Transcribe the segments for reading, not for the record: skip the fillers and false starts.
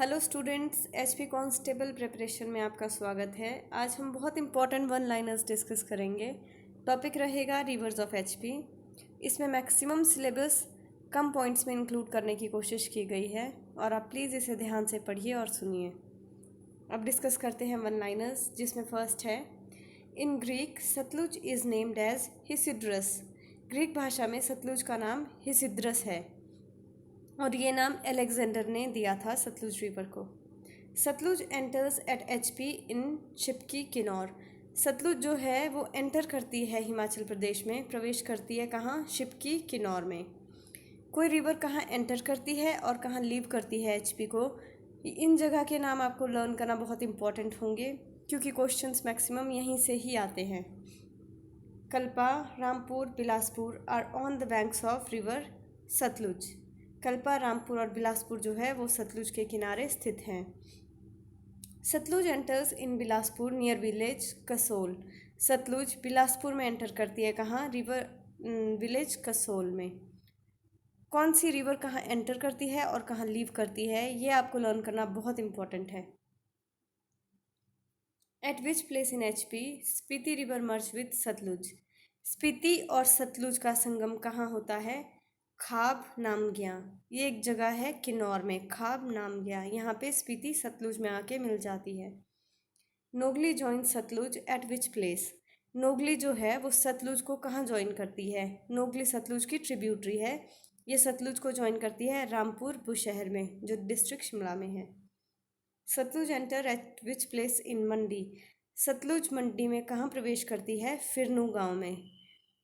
Hello students, HP constable preparation में आपका स्वागत है। आज हम बहुत इंपॉर्टेंट वन लाइनर्स डिस्कस करेंगे। टॉपिक रहेगा रिवर्स ऑफ एचपी। इसमें मैक्सिमम सिलेबस कम पॉइंट्स में इंक्लूड करने की कोशिश की गई है और आप प्लीज़ इसे ध्यान से पढ़िए और सुनिए। अब डिस्कस करते हैं वन लाइनर्स, जिसमें फर्स्ट है, in Greek Sutlej is named as Hesydrus. Greek भाषा में सतलुज का नाम हिसिद्रस है और ये नाम अलेक्जेंडर ने दिया था सतलुज रिवर को। सतलुज एंटर्स एट एचपी इन शिपकी किन्नौर। सतलुज जो है वो एंटर करती है हिमाचल प्रदेश में, प्रवेश करती है कहाँ? शिपकी किन्नौर में। कोई रिवर कहाँ एंटर करती है और कहाँ लीव करती है एचपी को, इन जगह के नाम आपको लर्न करना बहुत इंपॉर्टेंट होंगे, क्योंकि क्वेश्चंस मैक्सिमम यहीं से ही आते हैं। Kalpa, Rampur, Bilaspur are on the banks of river Sutlej. Kalpa, Rampur और बिलासपुर जो है वो सतलुज के किनारे स्थित हैं। Sutlej enters in Bilaspur near village Kasol. Sutlej Bilaspur में एंटर करती है कहाँ? रिवर विलेज कसोल में। कौन सी रिवर कहाँ एंटर करती है और कहाँ लीव करती है, ये आपको लर्न करना बहुत इंपॉर्टेंट है। At which place in HP Spiti river merge with Sutlej. Spiti और सतलुज का संगम कहाँ होता है? खाब नामग्या। ये एक जगह है किन्नौर में, खाब नामग्या। यहाँ पे स्पीति सतलुज में आके मिल जाती है। Nogli join Sutlej at which place. Nogli जो है वो सतलुज को कहाँ ज्वाइन करती है? नोगली सतलुज की ट्रिब्यूटरी है। ये सतलुज को ज्वाइन करती है रामपुर बुशहर में, जो डिस्ट्रिक्ट शिमला में है। Sutlej enter at which place in Mandi. Sutlej Mandi में कहाँ प्रवेश करती है? फिरनू गांव में।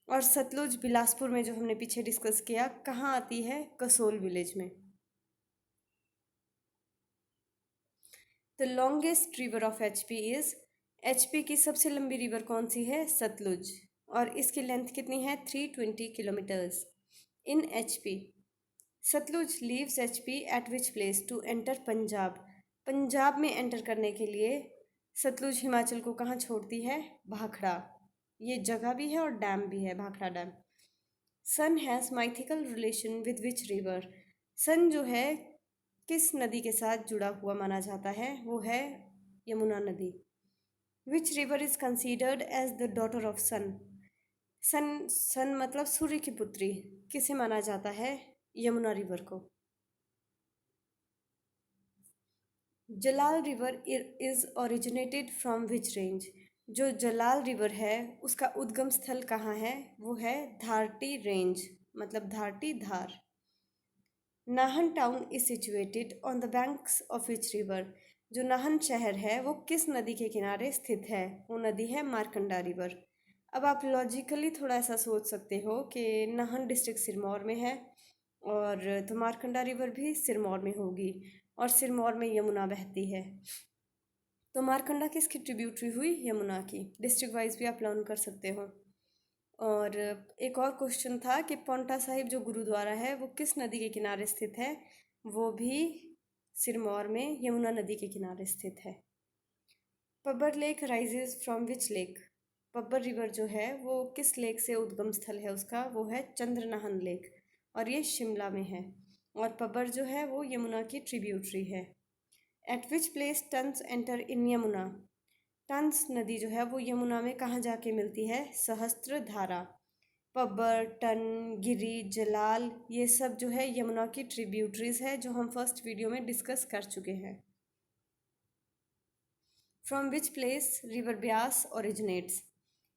और सतलुज बिलासपुर में जो हमने पीछे डिस्कस किया, कहाँ आती है? कसोल विलेज में। The longest river of HP is. HP की सबसे लंबी रिवर कौन सी है? सतलुज। और इसकी लेंथ कितनी है? 320 kilometres. In HP Sutlej leaves HP at which place to enter Punjab. Punjab में एंटर करने के लिए सतलुज हिमाचल को कहाँ छोड़ती है? भाखड़ा। ये जगह भी है और डैम भी है, Bhakra dam. Sun has mythical relation with which river. Sun जो है किस नदी के साथ जुड़ा हुआ माना जाता है? वो है यमुना नदी। Which river is considered as the daughter of sun. Sun मतलब सूर्य की पुत्री, किसे माना जाता है? यमुना रिवर को। Jalal river is originated from which range. जो जलाल रिवर है उसका उद्गम स्थल कहाँ है? वो है धारटी रेंज, मतलब Dharti Dhar. Nahan town is situated on the banks of which river. जो नाहन शहर है वो किस नदी के किनारे स्थित है? वो नदी है मारकंडा रिवर। अब आप लॉजिकली थोड़ा ऐसा सोच सकते हो कि नाहन डिस्ट्रिक्ट सिरमौर में है और तो मारकंडा रिवर भी सिरमौर में होगी और सिरमौर में यमुना बहती है, तो मारकंडा किसकी ट्रिब्यूटरी हुई? यमुना की। डिस्ट्रिक्ट वाइज भी आप लर्न कर सकते हो। और एक और क्वेश्चन था कि पौंटा साहिब जो गुरुद्वारा है वो किस नदी के किनारे स्थित है? वो भी सिरमौर में यमुना नदी के किनारे स्थित है। Pabbar lake rises from which lake. Pabbar river जो है वो किस लेक से उद्गम स्थल है उसका? वो है चंद्रनाहन लेक और ये शिमला में है। और पब्बर जो है वो यमुना की ट्रिब्यूटरी है। At which place Tons enter in Yamuna. Tons नदी जो है वो यमुना में कहाँ जाके मिलती है? सहस्त्र धारा। पब्बर, टन, गिरी, जलाल, ये सब जो है यमुना की ट्रिब्यूटरीज है, जो हम फर्स्ट वीडियो में डिस्कस कर चुके हैं। From which place river Beas originates.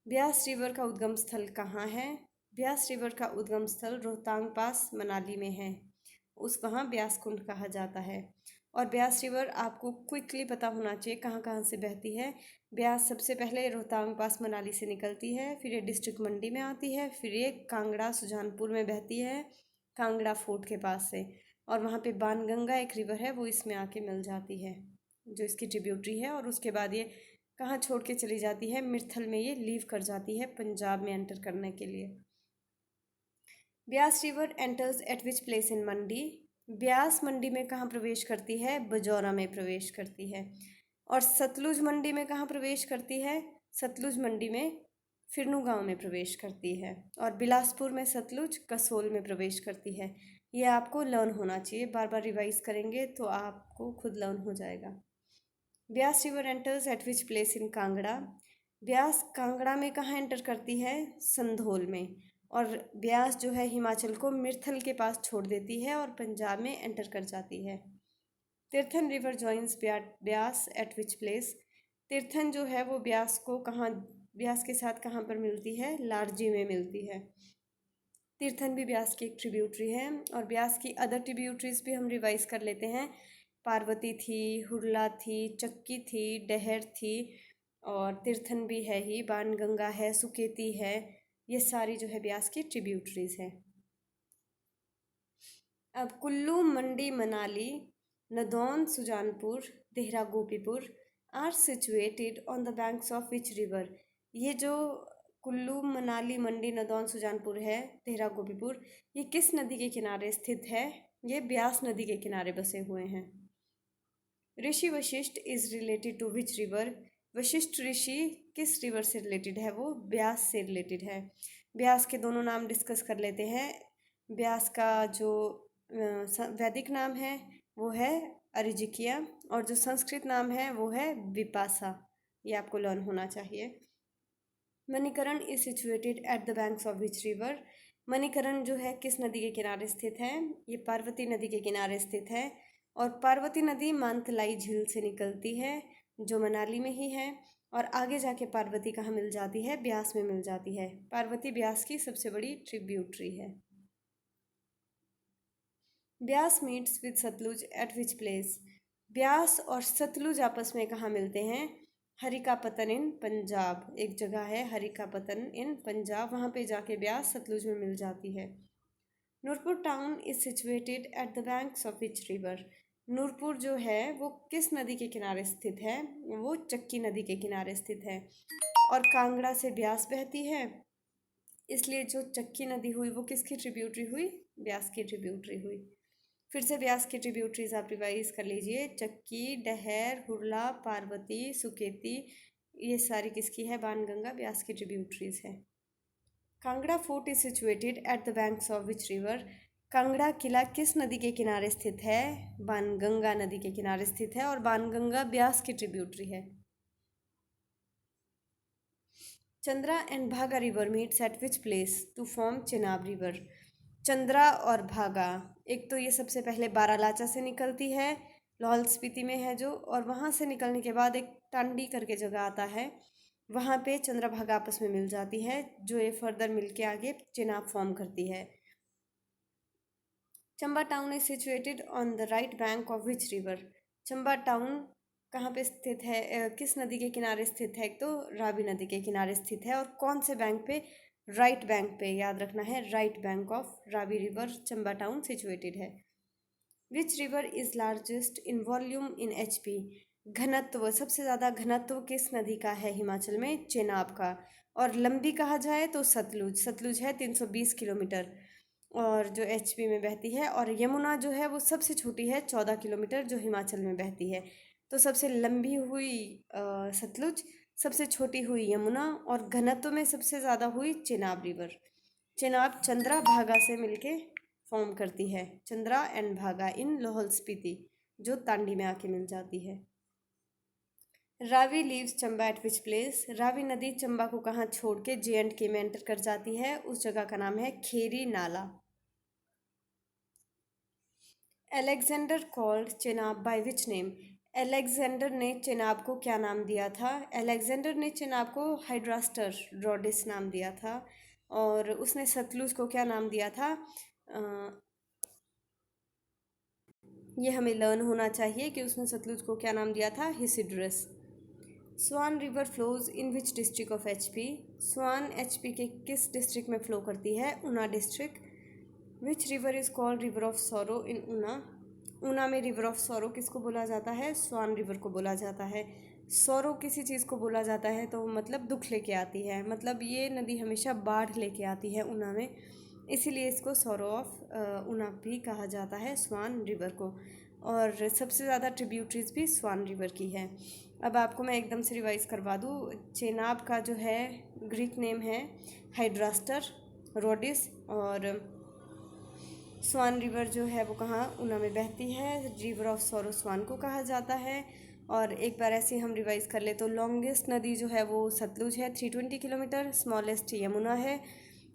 Beas river का उद्गम स्थल कहाँ है? ब्यास रिवर का उद्गम स्थल रोहतांग पास मनाली में है, वहाँ ब्यास कुंड कहा जाता है। और ब्यास रिवर आपको क्विकली पता होना चाहिए कहाँ कहाँ से बहती है। ब्यास सबसे पहले रोहतांग पास मनाली से निकलती है, फिर ये डिस्ट्रिक्ट मंडी में आती है, फिर ये कांगड़ा सुजानपुर में बहती है, कांगड़ा फोर्ट के पास से, और वहाँ पे बाणगंगा एक रिवर है वो इसमें आके मिल जाती है, जो इसकी ट्रिब्यूटरी है। और उसके बाद ये कहाँ छोड़ के चली जाती है? मिर्थल में ये लीव कर जाती है पंजाब में एंटर करने के लिए। Beas river enters at which place in Mandi. Beas Mandi में कहाँ प्रवेश करती है? बजौरा में प्रवेश करती है। और सतलुज मंडी में कहाँ प्रवेश करती है? सतलुज मंडी में फिरनू गांव में प्रवेश करती है। और बिलासपुर में सतलुज कसोल में प्रवेश करती है। ये आपको लर्न होना चाहिए, बार बार रिवाइज करेंगे तो आपको खुद लर्न हो जाएगा। Beas river enters at which place इन कांगड़ा। ब्यास कांगड़ा में कहाँ एंटर करती है? संधोल में। और ब्यास जो है हिमाचल को मिर्थल के पास छोड़ देती है और पंजाब में एंटर कर जाती है। Tirthan river joins Beas eight which place. Tirthan जो है वो ब्यास को कहाँ, ब्यास के साथ कहाँ पर मिलती है? लारजी में मिलती है। तीर्थन भी ब्यास की एक ट्रिब्यूटरी है। और ब्यास की अदर ट्रिब्यूटरीज भी हम रिवाइज कर लेते हैं। पार्वती थी, हुरला थी, चक्की थी, डहर थी, और तीर्थन भी है ही, बाणगंगा है, सुकेती है। ये सारी जो है ब्यास की ट्रिब्यूटरीज हैं। अब Kullu, Mandi, Manali, Nadaun, Sujanpur, Dehra, Gopipur are situated on the banks of which river. ये जो कुल्लू, मनाली, मंडी, नदौन, सुजानपुर है, देहरा, गोपीपुर, ये किस नदी के किनारे स्थित है? ये ब्यास नदी के किनारे बसे हुए हैं। Rishi Vashisht is related to which river. Vashisht Rishi किस रिवर से रिलेटेड है? वो ब्यास से रिलेटेड है। ब्यास के दोनों नाम डिस्कस कर लेते हैं। ब्यास का जो वैदिक नाम है वो है अरिजिकिया, और जो संस्कृत नाम है वो है विपासा। ये आपको लर्न होना चाहिए। Manikaran is situated at the banks of which river. Manikaran जो है किस नदी के किनारे स्थित है? ये पार्वती नदी के किनारे स्थित है। और पार्वती नदी मानतलाई झील से निकलती है जो मनाली में ही है, और आगे जाके पार्वती कहाँ मिल जाती है? ब्यास में मिल जाती है। पार्वती ब्यास की सबसे बड़ी ट्रिब्यूटरी है। Beas meets with Sutlej at which place. Beas और सतलुज आपस में कहाँ मिलते हैं? हरिकापतन इन पंजाब। एक जगह है हरिकापतन इन पंजाब, वहाँ पे जाके ब्यास सतलुज में मिल जाती है। Nurpur town is situated at the banks of which river. Nurpur जो है वो किस नदी के किनारे स्थित है? वो चक्की नदी के किनारे स्थित है। और कांगड़ा से ब्यास बहती है, इसलिए जो चक्की नदी हुई वो किसकी ट्रिब्यूटरी हुई? ब्यास की ट्रिब्यूटरी हुई। फिर से ब्यास की ट्रिब्यूटरीज आप रिवाइज कर लीजिए। चक्की, डहर, हुरला, पार्वती, सुकेती, ये सारी किसकी है? बाणगंगा ब्यास की ट्रिब्यूटरीज है। Kangra fort is situated at the banks of which river. Kangra किला किस नदी के किनारे स्थित है? बाणगंगा नदी के किनारे स्थित है, और बाणगंगा ब्यास की ट्रिब्यूटरी है। Chandra and Bhaga river meets at which place to form Chenab river. Chandra और भागा, एक तो ये सबसे पहले बारालाचा से निकलती है, लाहौल स्पीति में है जो, और वहाँ से निकलने के बाद एक टांडी करके जगह आता है, वहाँ पे चंद्रभागा आपस में मिल जाती है, जो ये फर्दर मिल के आगे चेनाब फॉर्म करती है। Chamba town is situated on the right bank of which river. Chamba town कहाँ पे स्थित है? किस नदी के किनारे स्थित है? एक तो रावी नदी के किनारे स्थित है, और कौन से बैंक पे? राइट बैंक पे, याद रखना है, right bank of Ravi river Chamba town situated है। Which river is largest in volume in HP। घनत्व, सबसे ज़्यादा घनत्व किस नदी का है हिमाचल में? चेनाब का। और लंबी कहा जाए तो सतलुज। सतलुज है 320 किलोमीटर, और जो HP में बहती है। और यमुना जो है वो सबसे छोटी है, 14 किलोमीटर, जो हिमाचल में बहती है। तो सबसे लंबी हुई सतलुज, सबसे छोटी हुई यमुना, और घनत्व में सबसे ज़्यादा हुई चेनाब रिवर। चेनाब चंद्रा भागा से मिलके फॉर्म करती है। चंद्रा एंड भागा इन लाहौल स्पीति, जो तांडी में आके मिल जाती है। Ravi leaves Chamba eight which place. Ravi नदी चंबा को कहाँ छोड़ के J&K में एंटर कर जाती है? उस जगह का नाम है खेरी नाला। Alexander called Chenab by which name. Alexander ने चेनाब को क्या नाम दिया था? एलेक्जेंडर ने चेनाब को हाइड्रास्टर रोडिस नाम दिया था। और उसने सतलुज को क्या नाम दिया था? ये हमें लर्न होना चाहिए कि उसने सतलुज को क्या नाम दिया था? Hesydrus. Swan river flows in which district of HP। Swan HP के किस डिस्ट्रिक्ट में फ्लो करती है? Una district. Which river is called river of sorrow in Una. Una में रिवर ऑफ सॉरो किसको बोला जाता है? स्वान रिवर को बोला जाता है। सॉरो किसी चीज़ को बोला जाता है तो मतलब दुख लेके आती है, मतलब ये नदी हमेशा बाढ़ लेके आती है ऊना में, इसीलिए इसको सॉरो ऑफ ऊना भी कहा जाता है, स्वान रिवर को। और सबसे ज़्यादा ट्रिब्यूटरीज भी स्वान रिवर की है। अब आपको मैं एकदम से रिवाइज करवा दूँ। चेनाब का जो है ग्रीक नेम है हाइड्रास्टर रोडिस, और स्वान रिवर जो है वो कहाँ, ऊना में बहती है। रिवर ऑफ सॉरो स्वान को कहा जाता है। और एक बार ऐसे हम रिवाइज कर ले तो लॉन्गेस्ट नदी जो है वो सतलुज है 320 किलोमीटर, स्मॉलेस्ट यमुना है।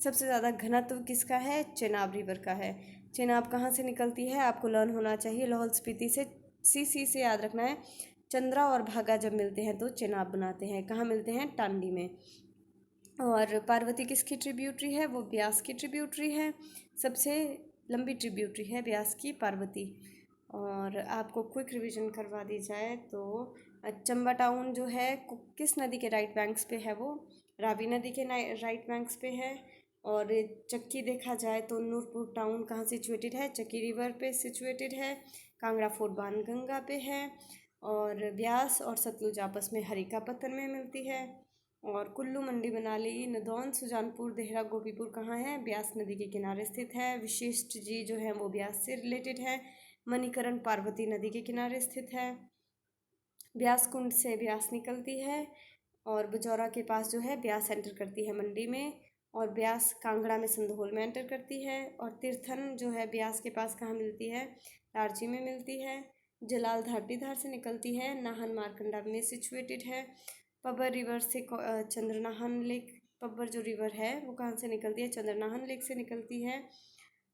सबसे ज़्यादा घनत्व किसका है, चेनाब रिवर का है। चेनाब कहाँ से निकलती है, आपको लर्न होना चाहिए, लाहौल स्पीति से। सी याद रखना है। चंद्रा और भागा जब मिलते हैं तो चेनाब बनाते हैं। कहाँ मिलते हैं, टांडी में। और पार्वती किसकी ट्रिब्यूटरी है, वो ब्यास की ट्रिब्यूटरी है। सबसे लंबी ट्रिब्यूटरी है ब्यास की, पार्वती। और आपको क्विक रिवीजन करवा दी जाए तो चंबा टाउन जो है किस नदी के राइट बैंक्स पे है, वो रावी नदी के राइट बैंक्स पे है। और चक्की देखा जाए तो नूरपुर टाउन कहाँ सिचुएटेड है, चक्की रिवर पे सिचुएटेड है। कांगड़ा फोर्ट बाणगंगा पे है। और ब्यास और सतलुज आपस में हरिका पत्तन में मिलती है। और कुल्लू, मंडी, मनाली, नदौन, सुजानपुर, देहरा, गोपीपुर कहाँ है, ब्यास नदी के किनारे स्थित है। विशिष्ट जी जो है वो ब्यास से रिलेटेड है। मणिकरण पार्वती नदी के किनारे स्थित है। ब्यास कुंड से ब्यास निकलती है। और बजौरा के पास जो है ब्यास एंटर करती है मंडी में। और ब्यास कांगड़ा में संधोल में एंटर करती है। और तीर्थन जो है ब्यास के पास कहाँ मिलती है, लारजी में मिलती है। जलाल धार से निकलती है, नाहन मारकंडा में सिचुएटेड है। पब्बर रिवर से चंद्रनाहन लेक, पब्बर जो रिवर है वो कहाँ से निकलती है, चंद्रनाहन लेक से निकलती है।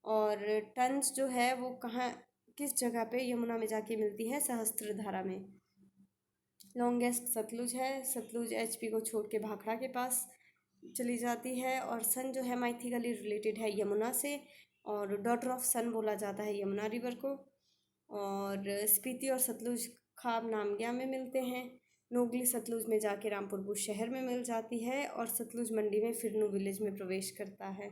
और टंस जो है वो कहाँ, किस जगह पे, यमुना में जाके मिलती है, सहस्त्रधारा में। लॉन्गेस्ट सतलुज है। सतलुज एचपी को छोड़ के भाखड़ा के पास चली जाती है। और सन जो है माइथिकली रिलेटेड है यमुना से। और डॉटर ऑफ सन बोला जाता है यमुना रिवर को। और स्पीति और सतलुज खाब नामग्या में मिलते हैं। नोगली सतलुज में जाके रामपुर बुश शहर में मिल जाती है। और सतलुज मंडी में फिरनू विलेज में प्रवेश करता है।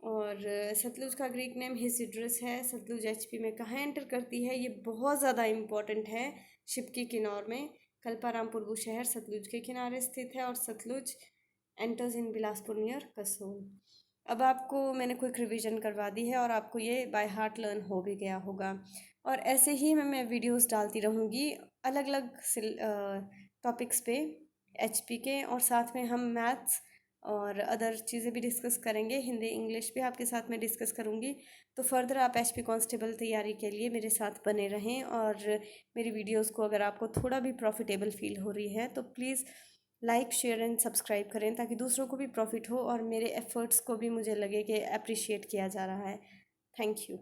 और सतलुज का ग्रीक नेम हिसिड्रस है। सतलुज एचपी में कहाँ एंटर करती है, ये बहुत ज़्यादा इम्पॉर्टेंट है। शिप की किन्नौर में। कल्पा रामपुर बुशहर सतलुज के किनारे स्थित है। और Sutlej enters in Bilaspur near Kasol. अब आपको मैंने क्विक रिवीजन करवा दी है और आपको ये बाय हार्ट लर्न हो भी गया होगा। और ऐसे ही मैं वीडियोस डालती रहूँगी अलग अलग टॉपिक्स पे एचपी के। और साथ में हम मैथ्स और अदर चीज़ें भी डिस्कस करेंगे, हिंदी इंग्लिश भी आपके साथ में डिस्कस करूँगी। तो फर्दर आप एचपी कांस्टेबल तैयारी के लिए मेरे साथ बने रहें। और मेरी वीडियोस को अगर आपको थोड़ा भी प्रॉफिटेबल फील हो रही है तो please like, share and subscribe करें, ताकि दूसरों को भी प्रॉफिट हो और मेरे एफर्ट्स को भी मुझे लगे कि अप्रिशिएट किया जा रहा है। Thank you.